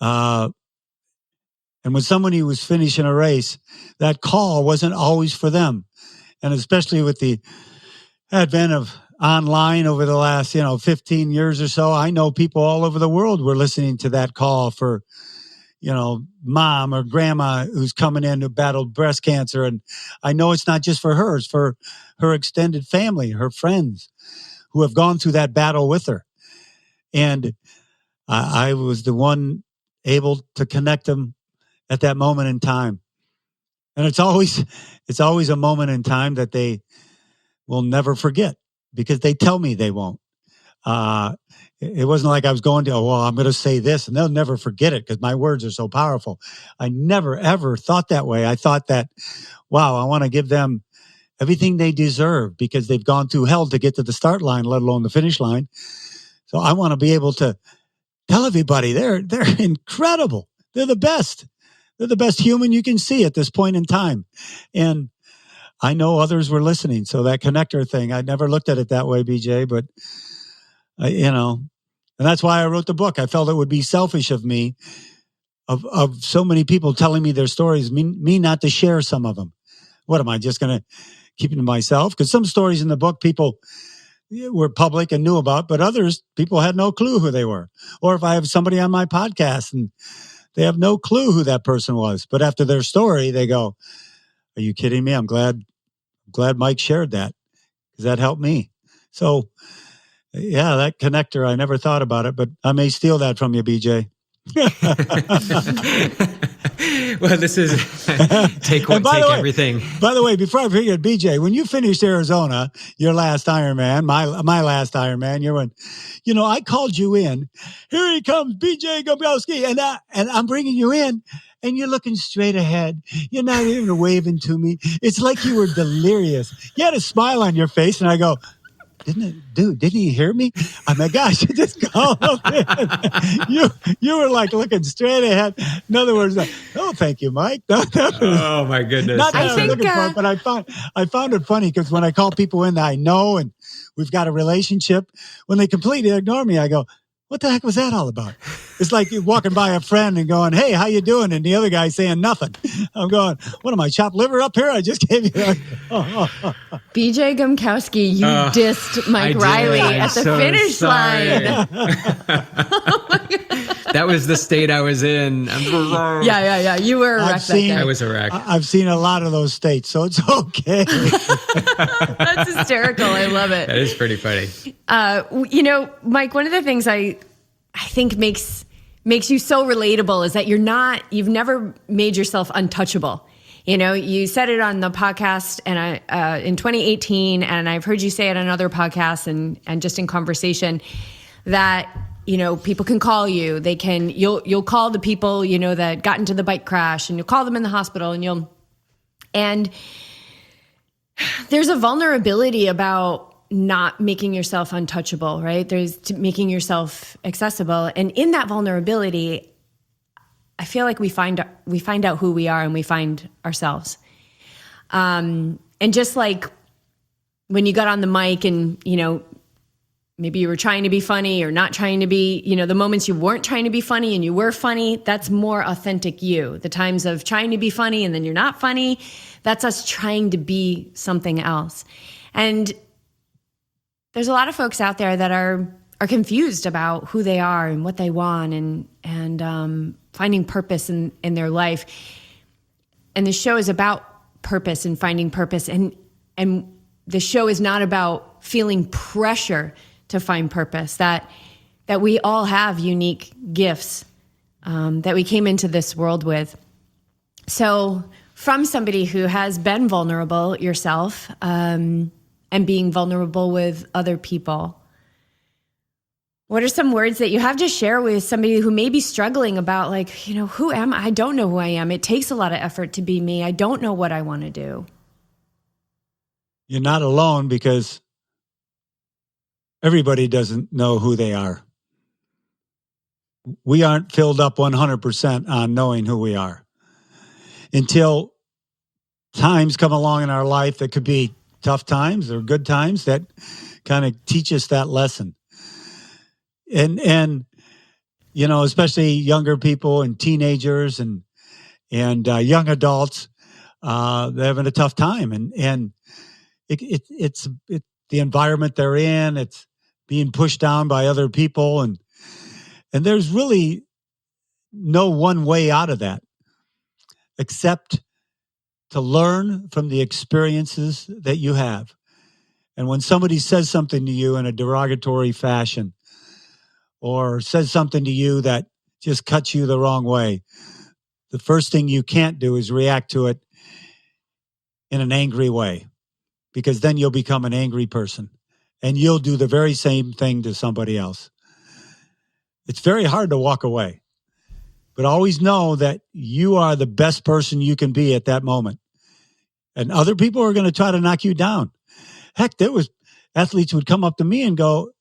And when somebody was finishing a race, that call wasn't always for them. And especially with the advent of online over the last, 15 years or so, I know people all over the world were listening to that call for, mom or grandma who's coming in who battled breast cancer. And I know it's not just for her, it's for her extended family, her friends who have gone through that battle with her. And I was the one able to connect them at that moment in time. And it's always a moment in time that they will never forget because they tell me they won't. It wasn't like I was going to, I'm going to say this and they'll never forget it because my words are so powerful. I never, ever thought that way. I thought that, wow, I want to give them everything they deserve because they've gone through hell to get to the start line, let alone the finish line. So I want to be able to tell everybody they're incredible. They're the best. They're the best human you can see at this point in time. And I know others were listening. So that connector thing, I never looked at it that way, BJ, but and that's why I wrote the book. I felt it would be selfish of me, of so many people telling me their stories, me not to share some of them. What am I just going to keep it to myself? Because some stories in the book, people were public and knew about, but others, people had no clue who they were. Or if I have somebody on my podcast and they have no clue who that person was, but after their story, they go, "Are you kidding me? I'm glad Mike shared that, because that helped me." So, yeah, that connector, I never thought about it, but I may steal that from you, BJ. Well, this is take everything. By the way, before I forget, BJ, when you finished Arizona, your last Ironman, my last Ironman, you went, I called you in. Here he comes, BJ Gombrowski, and I'm bringing you in, and you're looking straight ahead. You're not even waving to me. It's like you were delirious. You had a smile on your face, and I go, didn't he hear me? Oh my gosh, you just called him in. You were like looking straight ahead. In other words, oh, thank you, Mike. Oh my goodness. Not that I was looking for it, but I found it funny because when I call people in that I know and we've got a relationship, when they completely ignore me, I go, what the heck was that all about? It's like you're walking by a friend and going, hey, how you doing? And the other guy saying nothing. I'm going, what am I, chopped liver up here? I just gave you BJ Gomkowski, you dissed Mike Reilly at the finish line. Oh my God. That was the state I was in. I'm so sorry. Yeah. You were a wreck that day. I was a wreck. I've seen a lot of those states, so it's okay. That's hysterical. I love it. That is pretty funny. Mike, one of the things I think makes you so relatable is that you've never made yourself untouchable. You said it on the podcast and in 2018, and I've heard you say it on other podcasts and just in conversation that, people can call you. You'll call the people, that got into the bike crash, and you'll call them in the hospital, and there's a vulnerability about not making yourself untouchable, right? There's making yourself accessible. And in that vulnerability, I feel like we find out who we are and we find ourselves. And just like when you got on the mic and, maybe you were trying to be funny or not trying to be, the moments you weren't trying to be funny and you were funny, that's more authentic you. The times of trying to be funny and then you're not funny, that's us trying to be something else. And there's a lot of folks out there that are confused about who they are and what they want and finding purpose in their life. And the show is about purpose and finding purpose. And the show is not about feeling pressure to find purpose, that we all have unique gifts that we came into this world with. So from somebody who has been vulnerable yourself and being vulnerable with other people, what are some words that you have to share with somebody who may be struggling about, like, who am I? I don't know who I am. It takes a lot of effort to be me. I don't know what I want to do. You're not alone, because everybody doesn't know who they are. We aren't filled up 100% on knowing who we are until times come along in our life that could be tough times or good times that kind of teach us that lesson. And especially younger people and teenagers and young adults, they're having a tough time, and it's the environment they're in. It's being pushed down by other people, and there's really no one way out of that except to learn from the experiences that you have. And when somebody says something to you in a derogatory fashion, or says something to you that just cuts you the wrong way, the first thing you can't do is react to it in an angry way, because then you'll become an angry person and you'll do the very same thing to somebody else. It's very hard to walk away, but always know that you are the best person you can be at that moment. And other people are going to try to knock you down. Heck, there was athletes would come up to me and go,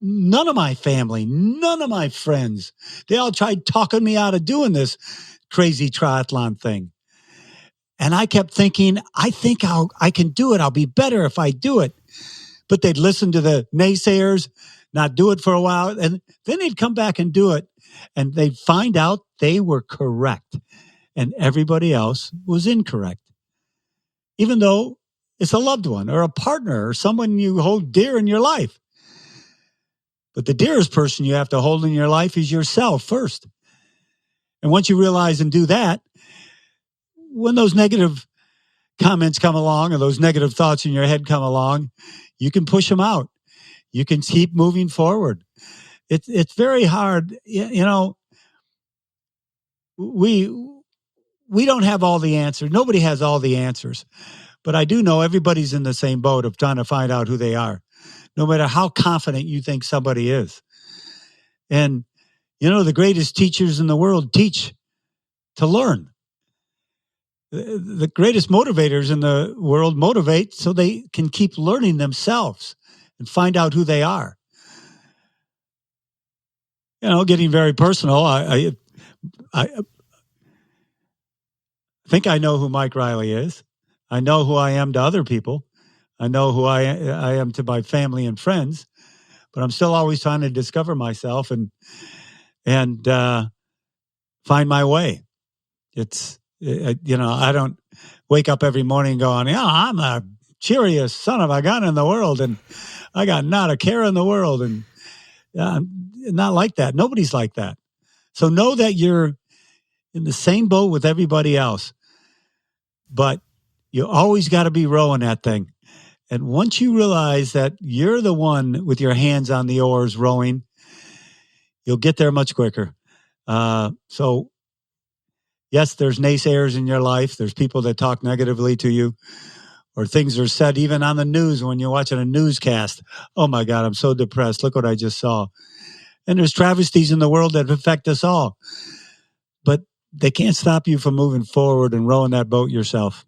none of my family, none of my friends, they all tried talking me out of doing this crazy triathlon thing. And I kept thinking, I think I can do it. I'll be better if I do it. But they'd listen to the naysayers, not do it for a while, and then they'd come back and do it. And they'd find out they were correct and everybody else was incorrect. Even though it's a loved one or a partner or someone you hold dear in your life. But the dearest person you have to hold in your life is yourself first. And once you realize and do that, when those negative comments come along or those negative thoughts in your head come along, you can push them out. You can keep moving forward. It's very hard. You know, we don't have all the answers. Nobody has all the answers. But I do know everybody's in the same boat of trying to find out who they are, no matter how confident you think somebody is. And, you know, the greatest teachers in the world teach to learn. The greatest motivators in the world motivate so they can keep learning themselves and find out who they are. You know, getting very personal, I think I know who Mike Reilly is. I know who I am to other people. I know who I am to my family and friends, but I'm still always trying to discover myself and find my way. It's, you know, I don't wake up every morning going, yeah, I'm the cheeriest son of a gun in the world, and I got not a care in the world, and not like that. Nobody's like that. So know that you're in the same boat with everybody else, but you always got to be rowing that thing. And once you realize that you're the one with your hands on the oars rowing, you'll get there much quicker. So yes, there's naysayers in your life. There's people that talk negatively to you, or things are said even on the news when you're watching a newscast. Oh my God, I'm so depressed. Look what I just saw. And there's travesties in the world that affect us all. But they can't stop you from moving forward and rowing that boat yourself.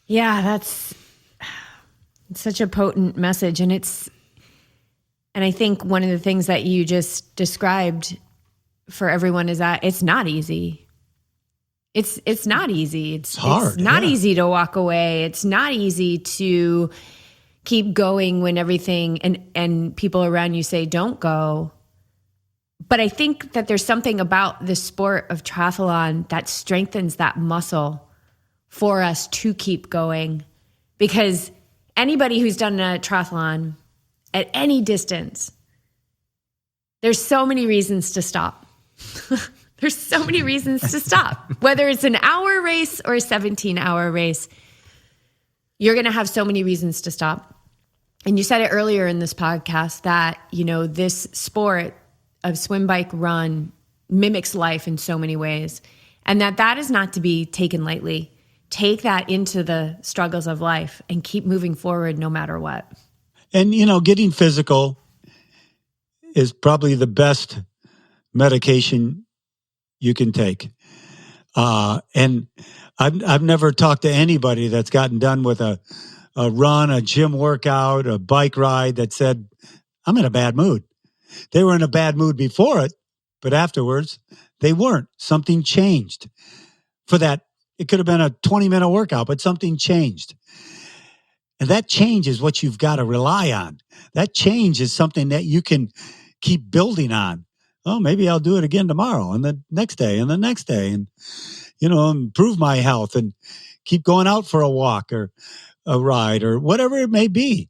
Yeah, that's such a potent message. And I think one of the things that you just described for everyone is that it's not easy. It's not easy. It's hard. It's not easy to walk away. It's not easy to keep going when everything and people around you say, don't go. But I think that there's something about the sport of triathlon that strengthens that muscle for us to keep going, because anybody who's done a triathlon at any distance, there's so many reasons to stop. There's so many reasons to stop. Whether it's an hour race or a 17-hour race, you're going to have so many reasons to stop. And you said it earlier in this podcast that, you know, this sport of swim, bike, run mimics life in so many ways, and that is not to be taken lightly. Take that into the struggles of life and keep moving forward no matter what. And, you know, getting physical is probably the best medication you can take. And I've never talked to anybody that's gotten done with a run, a gym workout, a bike ride that said, I'm in a bad mood. They were in a bad mood before it, but afterwards they weren't. Something changed. For that, it could have been a 20-minute workout, but something changed. And that change is what you've got to rely on. That change is something that you can keep building on. Oh, maybe I'll do it again tomorrow and the next day and the next day, and, you know, improve my health and keep going out for a walk or a ride or whatever it may be.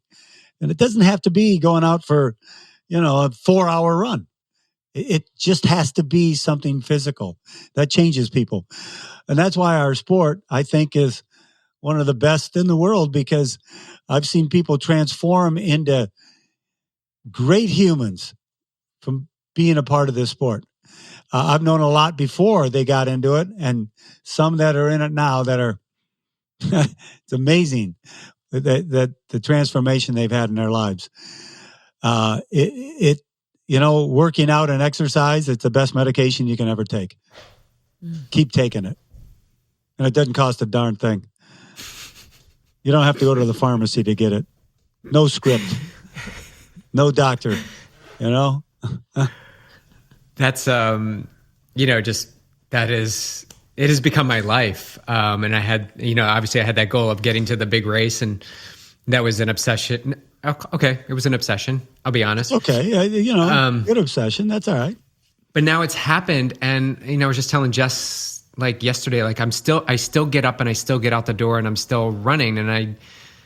And it doesn't have to be going out for, you know, a 4-hour run. It just has to be something physical that changes people. And that's why our sport, I think, is one of the best in the world, because I've seen people transform into great humans from being a part of this sport. I've known a lot before they got into it, and some that are in it now that are, it's amazing that the transformation they've had in their lives. You know, working out and exercise, it's the best medication you can ever take. Keep taking it. And it doesn't cost a darn thing. You don't have to go to the pharmacy to get it. No script. No doctor. You know? That's, you know, just, it has become my life. And I had, you know, obviously I had that goal of getting to the big race, and that was an obsession. Okay. It was an obsession. I'll be honest. Okay. You know, good obsession. That's all right. But now it's happened. And, you know, I was just telling Jess like yesterday, like I still get up and I still get out the door and I'm still running. And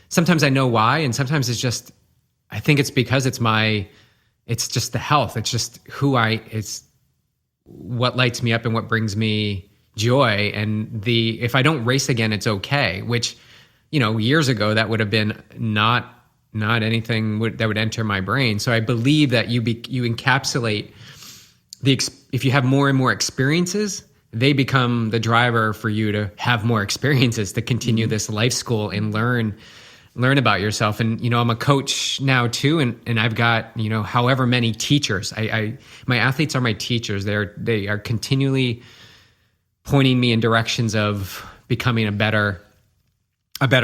sometimes I know why. And sometimes it's just, I think it's because it's just the health. It's just it's what lights me up and what brings me joy. And if I don't race again, it's okay. Which, years ago that would have been not anything that would enter my brain. So I believe that you encapsulate if you have more and more experiences, they become the driver for you to have more experiences, to continue this life school and learn about yourself. And, I'm a coach now too. And I've got, however many teachers, my athletes are my teachers. They are continually pointing me in directions of becoming a better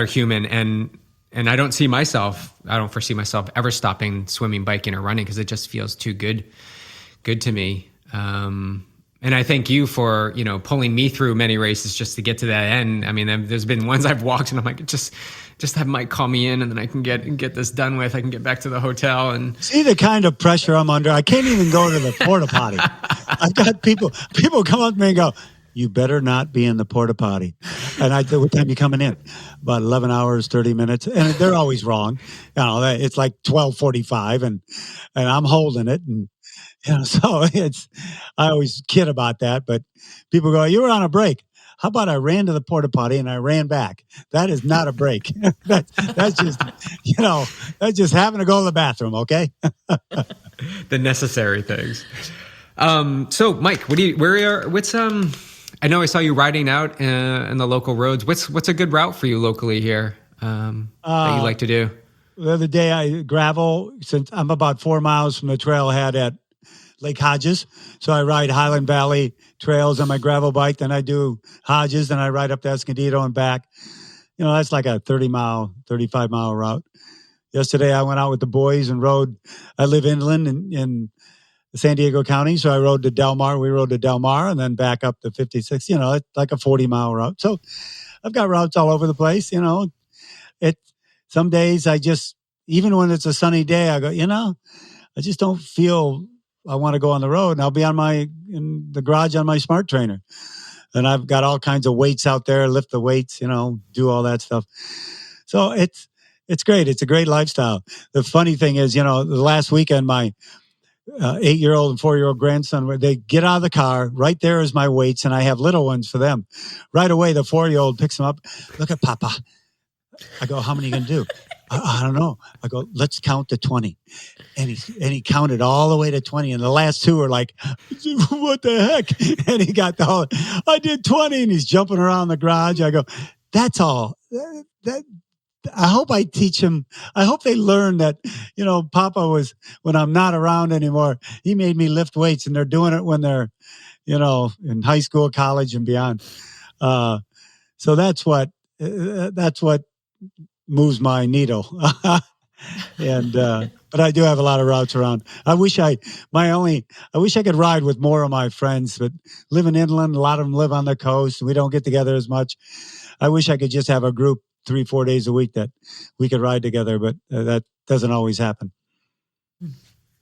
human. And I don't foresee myself ever stopping swimming, biking, or running, because it just feels too good to me. And I thank you for, pulling me through many races just to get to that end. I mean, there's been ones I've walked and I'm like, just have Mike call me in and then I can get this done with. I can get back to the hotel and see the kind of pressure I'm under. I can't even go to the porta potty. I've got people come up to me and go, "You better not be in the porta potty." And what time you coming in? About 11 hours, 30 minutes. And they're always wrong. It's like 12:45 and I'm holding it. And, so I always kid about that, but people go, "You were on a break." How about I ran to the porta potty and I ran back? That is not a break. That's just, that's just having to go to the bathroom. Okay. The necessary things. So Mike, I know I saw you riding out in the local roads. What's a good route for you locally here that you like to do? The other day I gravel, since I'm about 4 miles from the trailhead at Lake Hodges. So I ride Highland Valley trails on my gravel bike. Then I do Hodges. Then I ride up to Escondido and back. That's like a 35 mile route. Yesterday I went out with the boys and rode. I live inland in San Diego County. So I rode to Del Mar. We rode to Del Mar and then back up to 56. It's like a 40 mile route. So I've got routes all over the place. Some days even when it's a sunny day, I go, I just don't feel I want to go on the road, and I'll be in the garage on my smart trainer. And I've got all kinds of weights out there, lift the weights, do all that stuff. So it's great. It's a great lifestyle. The funny thing is, the last weekend, my 8-year-old and 4-year-old grandson, they get out of the car. Right there is my weights, and I have little ones for them. Right away, the 4-year-old picks them up. "Look at Papa." I go, "How many are you going to do?" I don't know. I go, "Let's count to 20. And he counted all the way to 20. And the last two were like, "What the heck?" And he got I did 20. And he's jumping around the garage. I go, "That's all. I hope I teach him. I hope they learn that, Papa was, when I'm not around anymore, he made me lift weights, and they're doing it when they're, in high school, college, and beyond." So that's what moves my needle. But I do have a lot of routes around. I wish I could ride with more of my friends, but living inland, a lot of them live on the coast. We don't get together as much. I wish I could just have a group 3-4 days a week that we could ride together, but that doesn't always happen.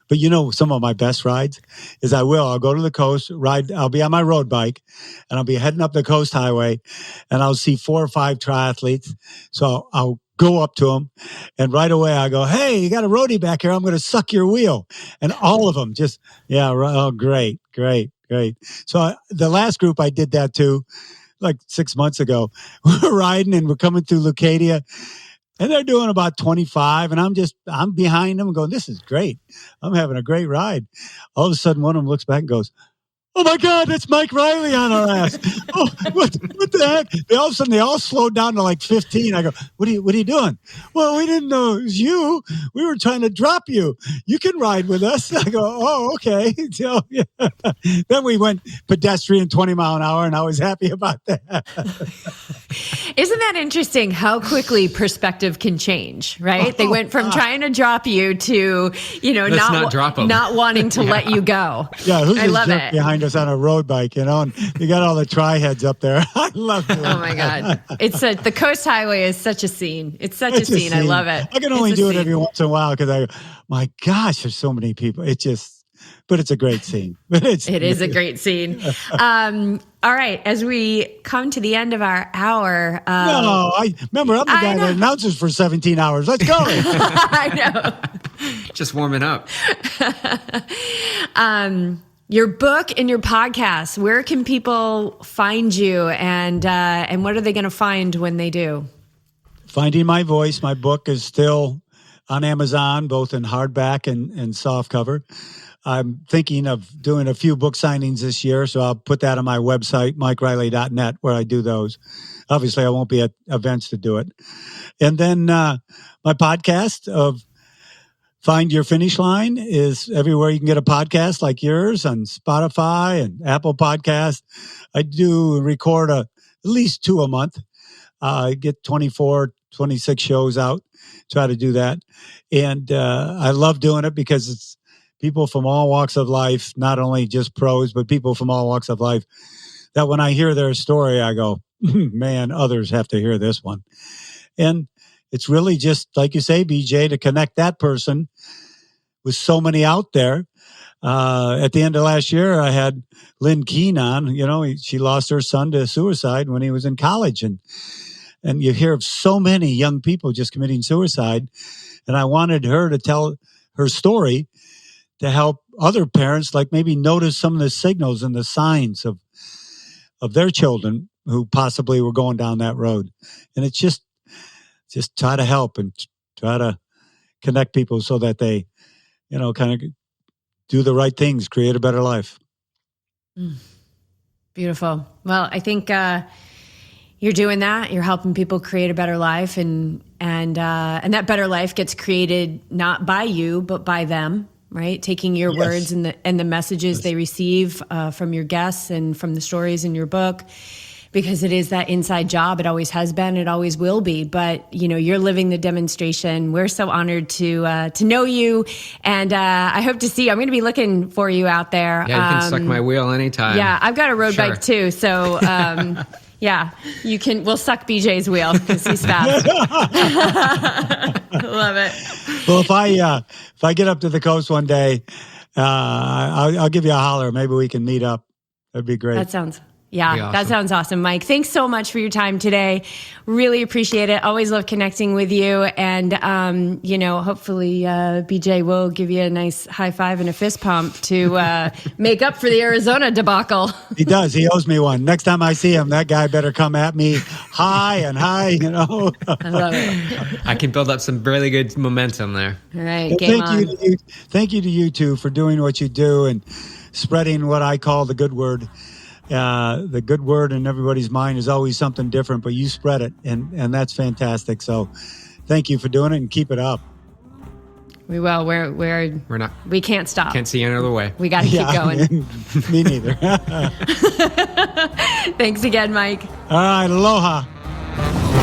But some of my best rides is I'll go to the coast, I'll be on my road bike, and I'll be heading up the coast highway, and I'll see 4 or 5 triathletes. So I'll go up to them, and right away I go, "Hey, you got a roadie back here. I'm going to suck your wheel." And all of them just, "Yeah, oh, great. So the last group I did that to, like 6 months ago. We're riding and we're coming through Leucadia, and they're doing about 25, and I'm behind them going, "This is great. I'm having a great ride." All of a sudden, one of them looks back and goes, "Oh my God, that's Mike Reilly on our ass." "Oh, what the heck?" All of a sudden, they all slowed down to like 15. I go, what are you doing?" "Well, we didn't know it was you. We were trying to drop you. You can ride with us." I go, "Oh, okay." So, yeah. Then we went pedestrian 20 mile an hour, and I was happy about that. Isn't that interesting how quickly perspective can change, right? They went from trying to drop you to, not wanting to let you go. Yeah, who's I love jerk it. behind us on a road bike, and you got all the tri-heads up there. I love it. Oh my God. The coast highway is such a scene. It's such a scene. I love it. I can only do it every once in a while because my gosh, there's so many people. It just, but it's a great scene. It is a great scene. All right. As we come to the end of our hour. I remember I'm the guy that announces for 17 hours. Let's go. I know. Just warming up. Your book and your podcast, where can people find you, and what are they going to find when they do? Finding My Voice. My book is still on Amazon, both in hardback and softcover. I'm thinking of doing a few book signings this year, so I'll put that on my website, mikereilly.net, where I do those. Obviously, I won't be at events to do it. And then my podcast of Find Your Finish Line is everywhere you can get a podcast like yours, on Spotify and Apple Podcasts. I do record at least 2 a month. I get 24, 26 shows out, try to do that. And I love doing it because it's people from all walks of life, not only just pros, but people from all walks of life, that when I hear their story, I go, man, others have to hear this one. And it's really just, like you say, BJ, to connect that person with so many out there. At the end of last year, I had Lynn Keene on. She lost her son to suicide when he was in college. And you hear of so many young people just committing suicide. And I wanted her to tell her story to help other parents, like maybe notice some of the signals and the signs of their children who possibly were going down that road. And it's just try to help and try to connect people so that they, kind of do the right things, create a better life. Beautiful. Well, I think you're doing that. You're helping people create a better life, and that better life gets created not by you, but by them, right? Taking your words and the messages they receive from your guests and from the stories in your book. Because it is that inside job. It always has been. It always will be. But, you're living the demonstration. We're so honored to know you. And I hope to see you. I'm going to be looking for you out there. Yeah, you can suck my wheel anytime. Yeah, I've got a road bike too. So, yeah, we'll suck BJ's wheel because he's fast. Love it. Well, if I get up to the coast one day, I'll give you a holler. Maybe we can meet up. That'd be great. That sounds that sounds awesome, Mike. Thanks so much for your time today. Really appreciate it. Always love connecting with you. And, hopefully BJ will give you a nice high five and a fist pump to make up for the Arizona debacle. He does. He owes me one. Next time I see him, that guy better come at me high. I love it. I can build up some really good momentum there. All right. Game on. Thank you to you two for doing what you do and spreading what I call the good word. The good word in everybody's mind is always something different, but you spread it, and that's fantastic. So thank you for doing it, and keep it up. We will. We're not. We can't stop. Can't see another way. We got to keep going. Me neither. Thanks again, Mike. All right. Aloha.